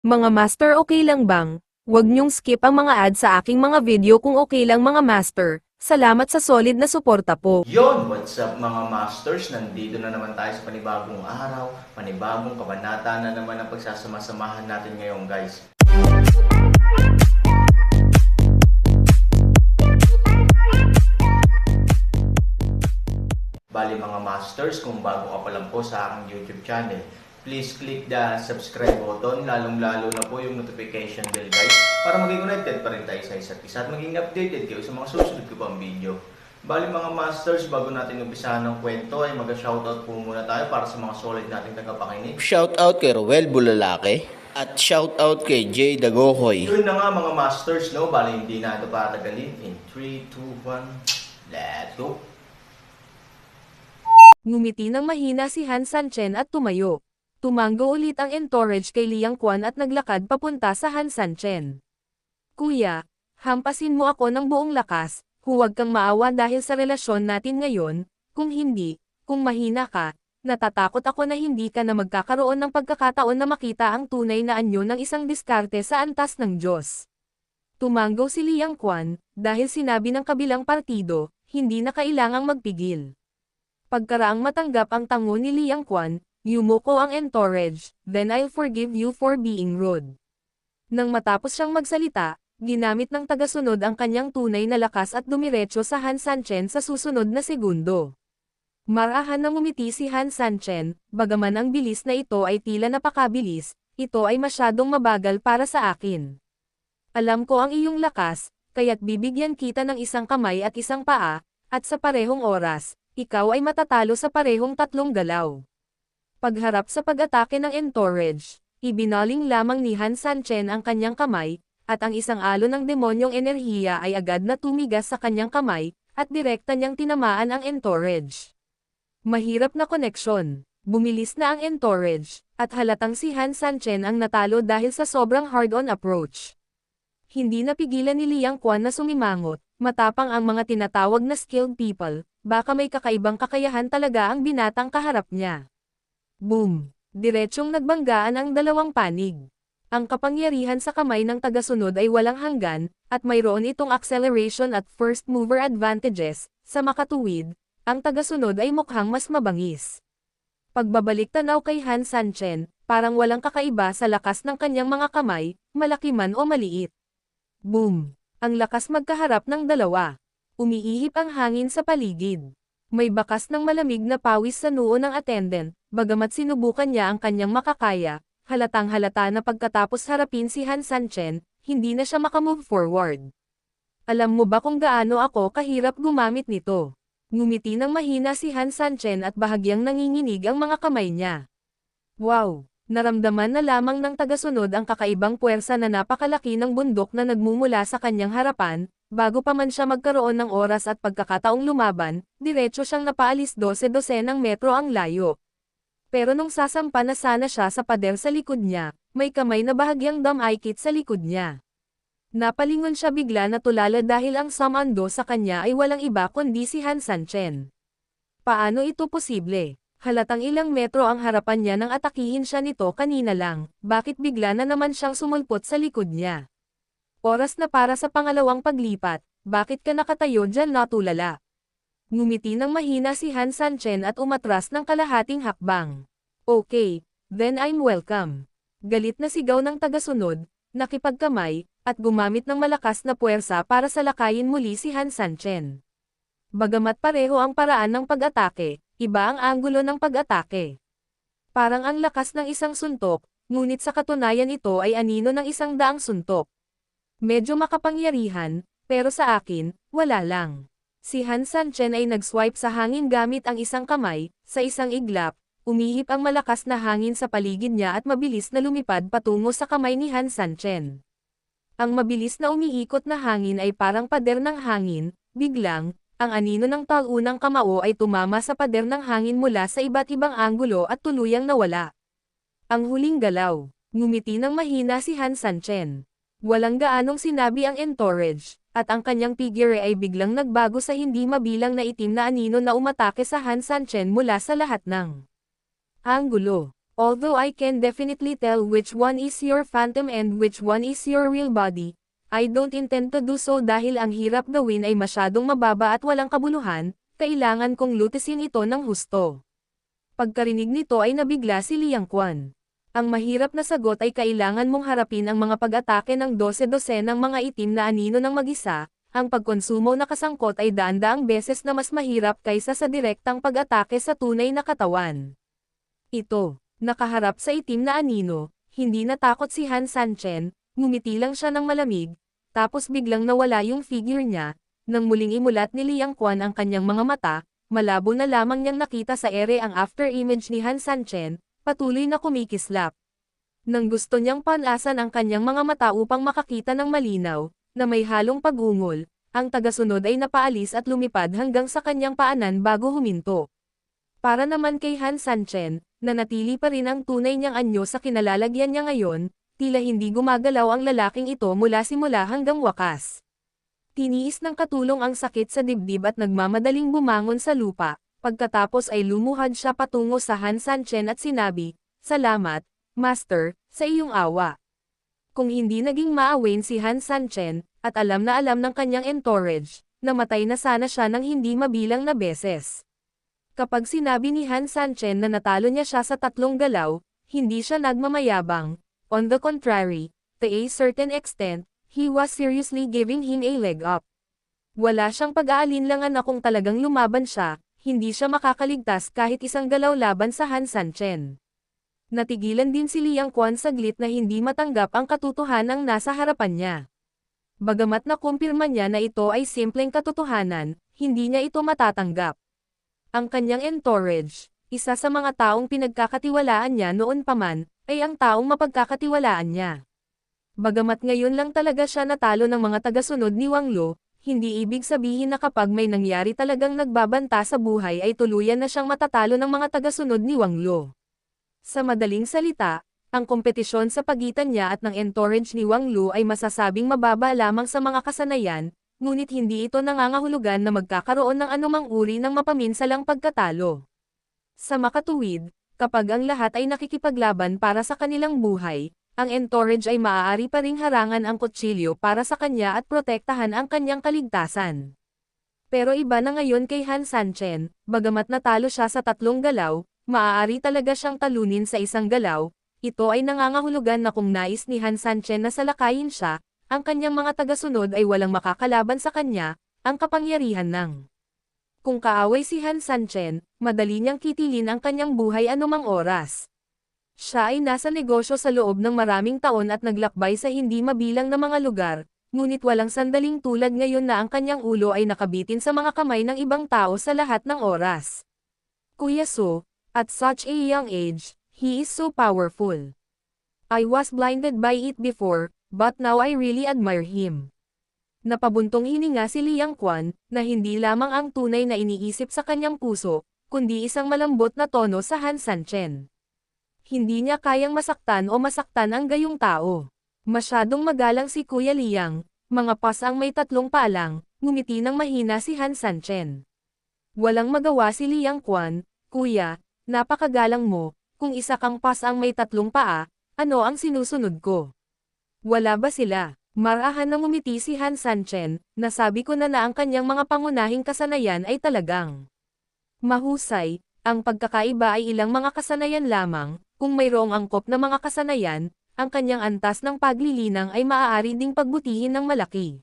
Mga master, okay lang bang? Huwag niyong skip ang mga ad sa aking mga video kung okay lang mga master. Salamat sa solid na suporta po. Yon, what's up mga masters? Nandito na naman tayo sa panibagong araw, panibagong kabanata na naman ang pagsasama-samahan natin ngayon guys. Bali mga masters, kung bago ka pa lang po sa aking YouTube channel, please click the subscribe button, lalong-lalo na po yung notification bell guys, para maging connected pa rin tayo sa isa't isa at maging updated kayo sa mga susunod ko pang video. Bali mga masters, bago natin umpisahan ng kwento ay mag-shoutout po muna tayo para sa mga solid nating tagapakinig. Shoutout kay Roel Bulalake at shoutout kay Jay Dagohoy. Yun na nga mga masters, no? Bali hindi na ito patagalin. In 3, 2, 1, let's go! Ngumiti ng mahina si Han Sanchen at tumayo. Tumango ulit ang entourage kay Liang Quan at naglakad papunta sa Han Sanchen. Kuya, hampasin mo ako ng buong lakas, huwag kang maawa dahil sa relasyon natin ngayon, kung hindi, kung mahina ka, natatakot ako na hindi ka na magkakaroon ng pagkakataon na makita ang tunay na anyo ng isang diskarte sa antas ng Diyos. Tumango si Liang Quan, dahil sinabi ng kabilang partido, hindi na kailangang magpigil. Pagkaraang matanggap ang tango ni Liang Quan, yumuko ang entourage, then I'll forgive you for being rude. Nang matapos siyang magsalita, ginamit ng tagasunod ang kanyang tunay na lakas at dumiretso sa Han Sanchen sa susunod na segundo. Marahan na ngumiti si Han Sanchen, bagaman ang bilis na ito ay tila napakabilis, ito ay masyadong mabagal para sa akin. Alam ko ang iyong lakas, kaya't bibigyan kita ng isang kamay at isang paa, at sa parehong oras, ikaw ay matatalo sa parehong tatlong galaw. Pagharap sa pag-atake ng entourage, ibinaling lamang ni Han Sanchen ang kanyang kamay, at ang isang alon ng demonyong enerhiya ay agad na tumigas sa kanyang kamay, at direkta niyang tinamaan ang entourage. Mahirap na koneksyon. Bumilis na ang entourage, at halatang si Han Sanchen ang natalo dahil sa sobrang hard-on approach. Hindi napigilan ni Liang Quan na sumimangot, matapang ang mga tinatawag na skilled people, baka may kakaibang kakayahan talaga ang binatang kaharap niya. Boom! Diretsyong nagbanggaan ang dalawang panig. Ang kapangyarihan sa kamay ng tagasunod ay walang hanggan, at mayroon itong acceleration at first mover advantages. Sa makatuwid, ang tagasunod ay mukhang mas mabangis. Pagbabalik tanaw kay Han Sanchen, parang walang kakaiba sa lakas ng kanyang mga kamay, malaki man o maliit. Boom! Ang lakas magkaharap ng dalawa. Umiihip ang hangin sa paligid. May bakas ng malamig na pawis sa noo ng attendant, bagamat sinubukan niya ang kanyang makakaya, halatang halata na pagkatapos harapin si Han Sanchen, hindi na siya makamove forward. Alam mo ba kung gaano ako kahirap gumamit nito? Ngumiti ng mahina si Han Sanchen at bahagyang nanginginig ang mga kamay niya. Wow! Naramdaman na lamang ng tagasunod ang kakaibang puwersa na napakalaki ng bundok na nagmumula sa kanyang harapan, bago pa man siya magkaroon ng oras at pagkakataong lumaban, diretso siyang napaalis 12 ng metro ang layo. Pero nung sasampa na sana siya sa pader sa likod niya, may kamay na bahagyang damaykit sa likod niya. Napalingon siya bigla na tulala dahil ang sumando sa kanya ay walang iba kundi si Han Sanchen. Paano ito posible? Halatang ilang metro ang harapan niya nang atakihin siya nito kanina lang, bakit bigla na naman siyang sumulpot sa likod niya? Oras na para sa pangalawang paglipat, bakit ka nakatayo dyan na tulala? Ngumiti ng mahina si Han Sanchen at umatras ng kalahating hakbang. Okay, then I'm welcome. Galit na sigaw ng tagasunod, nakipagkamay, at gumamit ng malakas na puwersa para salakayin muli si Han Sanchen. Bagamat pareho ang paraan ng pag-atake, iba ang anggulo ng pag-atake. Parang ang lakas ng isang suntok, ngunit sa katunayan ito ay anino ng 100 suntok. Medyo makapangyarihan, pero sa akin, wala lang. Si Han Sanchen ay nag-swipe sa hangin gamit ang isang kamay, sa isang iglap, umihip ang malakas na hangin sa paligid niya at mabilis na lumipad patungo sa kamay ni Han Sanchen. Ang mabilis na umiikot na hangin ay parang pader ng hangin, biglang, ang anino ng talunang kamao ay tumama sa pader ng hangin mula sa iba't ibang anggulo at tuluyang nawala. Ang huling galaw, ngumiti ng mahina si Han Sanchen. Walang gaanong sinabi ang entourage, at ang kanyang figure ay biglang nagbago sa hindi mabilang na itim na anino na umatake sa Han Sanchen mula sa lahat ng anggulo. Although I can definitely tell which one is your phantom and which one is your real body, I don't intend to do so dahil ang hirap gawin ay masyadong mababa at walang kabuluhan, kailangan kong lutisin ito ng husto. Pagkarinig nito ay nabigla si Liang Quan. Ang mahirap na sagot ay kailangan mong harapin ang mga pag-atake ng 12-12 ng mga itim na anino ng mag-isa, ang pagkonsumo na kasangkot ay daan-daang beses na mas mahirap kaysa sa direktang pag-atake sa tunay na katawan. Ito, nakaharap sa itim na anino, hindi natakot si Han Sanchen, ngumiti lang siya ng malamig, tapos biglang nawala yung figure niya, nang muling imulat ni Liang Quan ang kanyang mga mata, malabo na lamang niyang nakita sa ere ang after image ni Han Sanchen, patuloy na kumikislap. Nang gusto niyang panasan ang kanyang mga mata upang makakita ng malinaw, na may halong pag-ungol, ang tagasunod ay napaalis at lumipad hanggang sa kanyang paanan bago huminto. Para naman kay Han Sanchen, nanatili pa rin ang tunay niyang anyo sa kinalalagyan niya ngayon, tila hindi gumagalaw ang lalaking ito mula simula hanggang wakas. Tiniis ng katulong ang sakit sa dibdib at nagmamadaling bumangon sa lupa, pagkatapos ay lumuhad siya patungo sa Han Sanchen at sinabi, "Salamat, Master, sa iyong awa." Kung hindi naging maawain si Han Sanchen, at alam na alam ng kanyang entourage, namatay na sana siya ng hindi mabilang na beses. Kapag sinabi ni Han Sanchen na natalo niya siya sa 3 galaw, hindi siya nagmamayabang. On the contrary, to a certain extent, he was seriously giving him a leg up. Wala siyang pag-aalinlangan na kung talagang lumaban siya, hindi siya makakaligtas kahit isang galaw laban sa Han Sanchen. Natigilan din si Liang Quan saglit na hindi matanggap ang katotohanang nasa harapan niya. Bagamat nakumpirma niya na ito ay simpleng katotohanan, hindi niya ito matatanggap. Ang kanyang entourage, isa sa mga taong pinagkakatiwalaan niya noon pa man, ay ang taong mapagkakatiwalaan niya. Bagamat ngayon lang talaga siya natalo ng mga tagasunod ni Wang Lo, hindi ibig sabihin na kapag may nangyari talagang nagbabanta sa buhay ay tuluyan na siyang matatalo ng mga tagasunod ni Wang Lo. Sa madaling salita, ang kompetisyon sa pagitan niya at ng entourage ni Wang Lo ay masasabing mababa lamang sa mga kasanayan, ngunit hindi ito nangangahulugan na magkakaroon ng anumang uri ng mapaminsalang pagkatalo. Sa makatuwid, kapag ang lahat ay nakikipaglaban para sa kanilang buhay, ang entourage ay maaari pa ring harangan ang kutsilyo para sa kanya at protektahan ang kanyang kaligtasan. Pero iba na ngayon kay Han Sanchen, bagamat natalo siya sa 3 galaw, maaari talaga siyang talunin sa isang galaw. Ito ay nangangahulugan na kung nais ni Han Sanchen na salakayin siya, ang kanyang mga tagasunod ay walang makakalaban sa kanya, ang kapangyarihan ng. Kung kaaway si Han Sanchen, madali niyang kitilin ang kanyang buhay anumang oras. Siya ay nasa negosyo sa loob ng maraming taon at naglakbay sa hindi mabilang na mga lugar, ngunit walang sandaling tulad ngayon na ang kanyang ulo ay nakabitin sa mga kamay ng ibang tao sa lahat ng oras. Kuya So, at such a young age, he is so powerful. I was blinded by it before, but now I really admire him. Napabuntong hininga si Liang Quan, na hindi lamang ang tunay na iniisip sa kanyang puso, kundi isang malambot na tono sa Han Sanchen. Hindi niya kayang masaktan o masaktan ang gayong tao. Masyadong magalang si Kuya Liang, mga pas ang may 3 paa lang, ngumiti ng mahina si Han Sanchen. Walang magawa si Liang Quan, "Kuya, napakagalang mo, kung isa kang pas ang may 3 paa, ano ang sinusunod ko? Wala ba sila?" Marahan na ngumiti si Han Sanchen, nasabi ko na ang kanyang mga pangunahing kasanayan ay talagang mahusay, ang pagkakaiba ay ilang mga kasanayan lamang, kung mayroong angkop na mga kasanayan, ang kanyang antas ng paglilinang ay maaari ding pagbutihin ng malaki.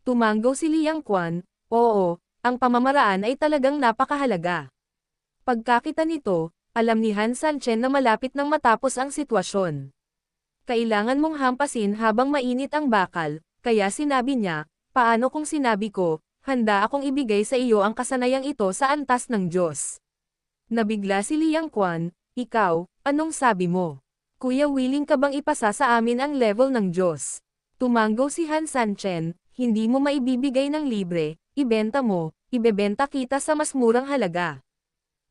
Tumanggaw si Liang Quan, "Oo, ang pamamaraan ay talagang napakahalaga." Pagkakita nito, alam ni Han Sanchen na malapit nang matapos ang sitwasyon. Kailangan mong hampasin habang mainit ang bakal, kaya sinabi niya, "Paano kung sinabi ko, handa akong ibigay sa iyo ang kasanayang ito sa antas ng Diyos?" Nabigla si Liang Quan, "Ikaw, anong sabi mo? Kuya, willing ka bang ipasa sa amin ang level ng Diyos?" Tumanggaw si Han Sanchen, "Hindi mo maibibigay ng libre, ibenta mo, ibebenta kita sa mas murang halaga."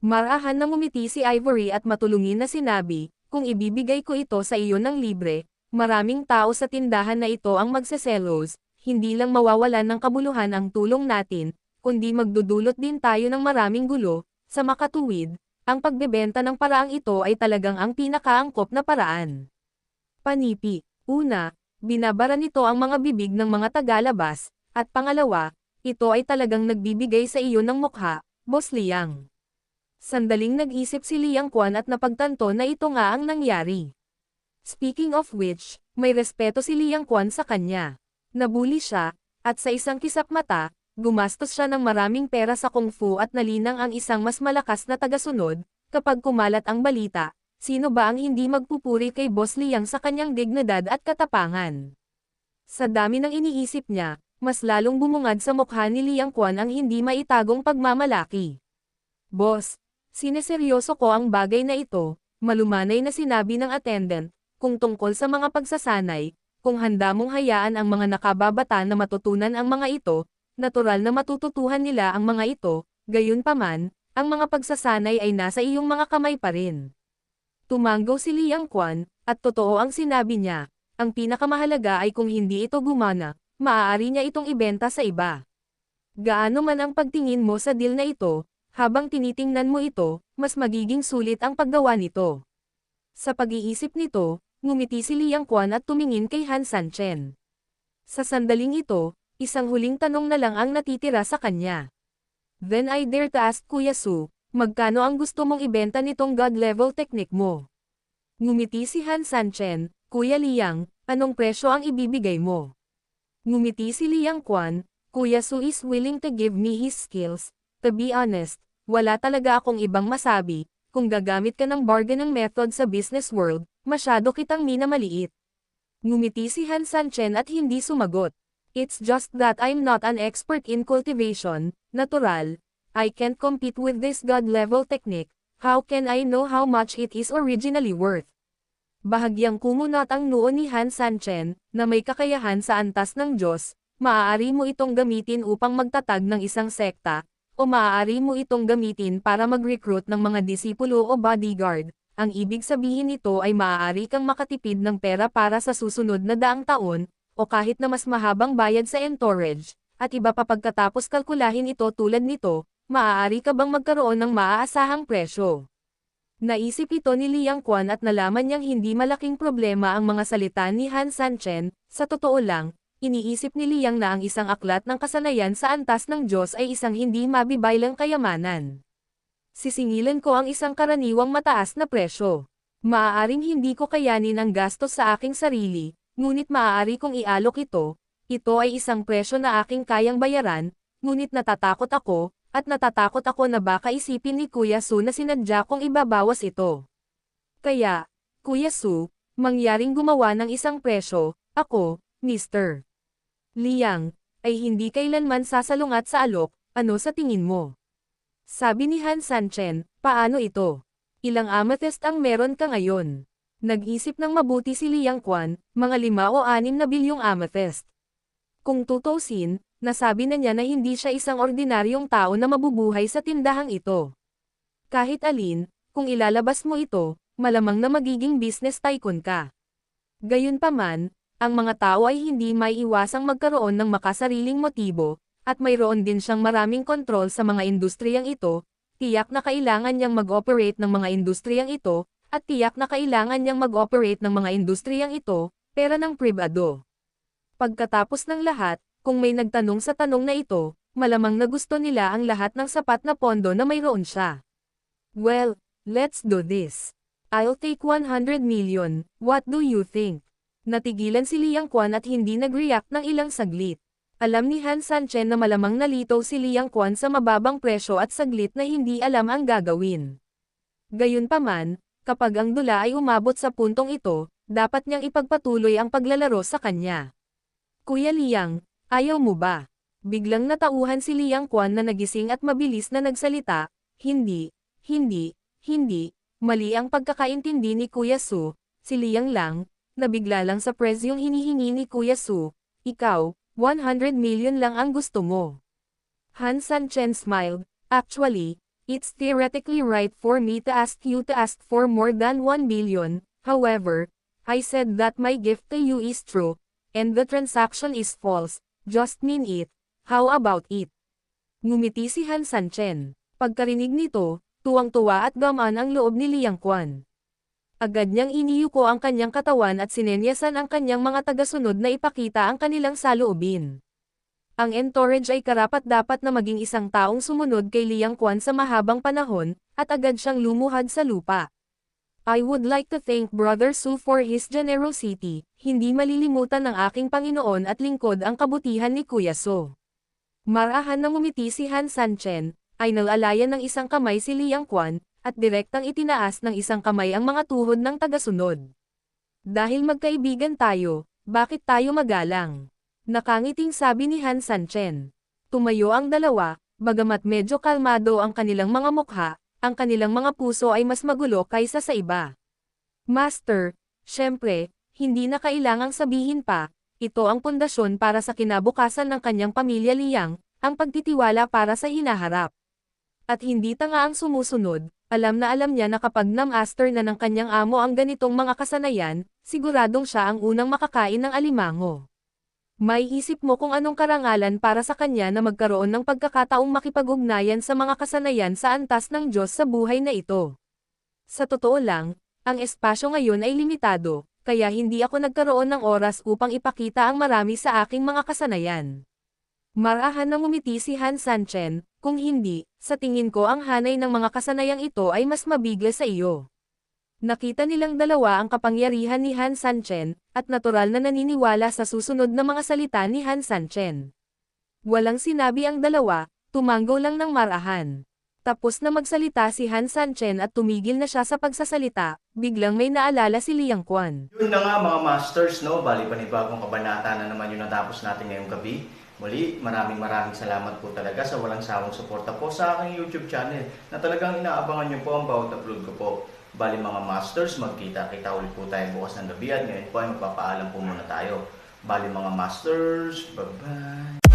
Marahan na ngumiti si Ivory at matulungin na sinabi, "Kung ibibigay ko ito sa iyo ng libre, maraming tao sa tindahan na ito ang magseselos, hindi lang mawawalan ng kabuluhan ang tulong natin, kundi magdudulot din tayo ng maraming gulo." Sa makatuwid, ang pagbebenta ng paraang ito ay talagang ang pinakaangkop na paraan. Panipi. Una, binabara nito ang mga bibig ng mga tagalabas, at pangalawa, ito ay talagang nagbibigay sa iyo ng mukha, Boss Liang. Sandaling nag-isip si Liang Quan at napagtanto na ito nga ang nangyari. Speaking of which, may respeto si Liang Quan sa kanya. Nabuli siya, at sa isang kisap mata, gumastos siya ng maraming pera sa kung fu at nalinang ang isang mas malakas na tagasunod. Kapag kumalat ang balita, sino ba ang hindi magpupuri kay Boss Liang sa kanyang dignidad at katapangan? Sa dami ng iniisip niya, mas lalong bumungad sa mukha ni Liang Quan ang hindi maitagong pagmamalaki. Boss, sineseryoso ko ang bagay na ito, malumanay na sinabi ng attendant, kung tungkol sa mga pagsasanay, kung handa mong hayaan ang mga nakababata na matutunan ang mga ito, natural na matututuhan nila ang mga ito, gayunpaman, ang mga pagsasanay ay nasa iyong mga kamay pa rin. Tumanggo si Liang Quan, at totoo ang sinabi niya, ang pinakamahalaga ay kung hindi ito gumana, maaari niya itong ibenta sa iba. Gaano man ang pagtingin mo sa deal na ito, habang tinitingnan mo ito, mas magiging sulit ang paggawa nito. Sa pag-iisip nito, ngumiti si Liang Quan at tumingin kay Han Sanchen. Sa sandaling ito, isang huling tanong na lang ang natitira sa kanya. Then I dare to ask Kuya Su, magkano ang gusto mong ibenta nitong God-level technique mo? Ngumiti si Han Sanchen, Kuya Liang, anong presyo ang ibibigay mo? Ngumiti si Liang Quan, Kuya Su is willing to give me his skills. To be honest, wala talaga akong ibang masabi, kung gagamit ka ng bargaining method sa business world, masyado kitang minamaliit. Ngumiti si Han Sanchen at hindi sumagot. It's just that I'm not an expert in cultivation, natural. I can't compete with this God-level technique. How can I know how much it is originally worth? Bahagyang kumunat ang noo ni Han Sanchen, na may kakayahan sa antas ng Diyos, maaari mo itong gamitin upang magtatag ng isang sekta, o maaari mo itong gamitin para mag-recruit ng mga disipulo o bodyguard. Ang ibig sabihin nito ay maaari kang makatipid ng pera para sa susunod na 100 taon, o kahit na mas mahabang bayad sa entourage, at iba pa pagkatapos kalkulahin ito tulad nito, maaari ka bang magkaroon ng maaasahang presyo? Naisip ito ni Liang Quan at nalaman niyang hindi malaking problema ang mga salita ni Han Sanchen. Sa totoo lang, iniisip ni Liang na ang isang aklat ng kasanayan sa antas ng Diyos ay isang hindi mabibaylang kayamanan. Sisingilan ko ang isang karaniwang mataas na presyo. Maaaring hindi ko kayanin ang gastos sa aking sarili, ngunit maaari kong ialok ito. Ito ay isang presyo na aking kayang bayaran, ngunit natatakot ako na baka isipin ni Kuya Su na sinadya kong ibabawas ito. Kaya, Kuya Su, mangyaring gumawa ng isang presyo, ako, Mr. Liang, ay hindi kailanman sasalungat sa alok, ano sa tingin mo? Sabi ni Han Sanchen, paano ito? Ilang amethyst ang meron ka ngayon? Nag-isip ng mabuti si Liang Quan, mga 5 o 6 na bilyong amethyst. Kung tutusin, nasabi na niya na hindi siya isang ordinaryong tao na mabubuhay sa tindahang ito. Kahit alin, kung ilalabas mo ito, malamang na magiging business tycoon ka. Gayunpaman, ang mga tao ay hindi may iwasang magkaroon ng makasariling motibo, at mayroon din siyang maraming kontrol sa mga industriyang ito, tiyak na kailangan niyang mag-operate ng mga industriyang ito, at tiyak na kailangan niyang mag-operate ng mga industriyang ito, pera ng pribado. Pagkatapos ng lahat, kung may nagtanong sa tanong na ito, malamang na gusto nila ang lahat ng sapat na pondo na mayroon siya. Well, let's do this. I'll take 100 million, what do you think? Natigilan si Liang Quan at hindi nag-react ng ilang saglit. Alam ni Han Sanchen na malamang nalito si Liang Quan sa mababang presyo at saglit na hindi alam ang gagawin. Gayunpaman, kapag ang dula ay umabot sa puntong ito, dapat niyang ipagpatuloy ang paglalaro sa kanya. Kuya Liang, ayaw mo ba? Biglang natauhan si Liang Quan na nagising at mabilis na nagsalita, hindi, mali ang pagkakaintindi ni Kuya Su, si Liang lang, nabigla lang sa presyong hinihingi ni Kuya Su, ikaw, 100 million lang ang gusto mo. Han Sanchen smiled, actually, it's theoretically right for me to ask you to ask for more than 1 billion, however, I said that my gift to you is true, and the transaction is false, just mean it, how about it? Ngumiti si Han Sanchen. Pagkarinig nito, Tuwang-tuwa at gamaan ang loob ni Liang Quan. Agad niyang iniyuko ang kanyang katawan at sinenyasan ang kanyang mga tagasunod na ipakita ang kanilang saloobin. Ang entourage ay karapat-dapat na maging isang taong sumunod kay Liang Quan sa mahabang panahon, at agad siyang lumuhad sa lupa. I would like to thank Brother Su for his generosity, hindi malilimutan ng aking Panginoon at lingkod ang kabutihan ni Kuya So. Marahan na ngumiti si Han Sanchen, ay nalalayan ng isang kamay si Liang Quan, at direktang itinaas ng isang kamay ang mga tuhod ng tagasunod. Dahil magkaibigan tayo, bakit tayo magalang? Nakangiting sabi ni Han Sanchen. Tumayo ang dalawa, bagamat medyo kalmado ang kanilang mga mukha, ang kanilang mga puso ay mas magulo kaysa sa iba. Master, syempre, hindi na kailangang sabihin pa, ito ang pundasyon para sa kinabukasan ng kanyang pamilya Liang, ang pagtitiwala para sa hinaharap. At hindi tanga ang sumusunod, alam niya na kapag na-master na ng kanyang amo ang ganitong mga kasanayan, siguradong siya ang unang makakain ng alimango. May isip mo kung anong karangalan para sa kanya na magkaroon ng pagkakataong makipag-ugnayan sa mga kasanayan sa antas ng Diyos sa buhay na ito. Sa totoo lang, ang espasyo ngayon ay limitado, kaya hindi ako nagkaroon ng oras upang ipakita ang marami sa aking mga kasanayan. Marahan na ngumiti si Han Sanchen, kung hindi, sa tingin ko ang hanay ng mga kasanayang ito ay mas mabigla sa iyo. Nakita nilang dalawa ang kapangyarihan ni Han Sanchen, at natural na naniniwala sa susunod na mga salita ni Han Sanchen. Walang sinabi ang dalawa, tumanggo lang ng marahan. Tapos na magsalita si Han Sanchen at tumigil na siya sa pagsasalita, biglang may naalala si Liang Quan. Yun na nga mga masters, no? Bali panibagong kabanata na naman yung natapos natin ngayong gabi. Muli, maraming salamat po talaga sa walang sawang suporta po sa aking YouTube channel na talagang inaabangan nyo po ang bawat upload ko po. Bali mga masters, magkita-kita ulit po tayo bukas ng gabi at ngayon po ay magpapaalam po muna tayo. Bali mga masters, bye-bye!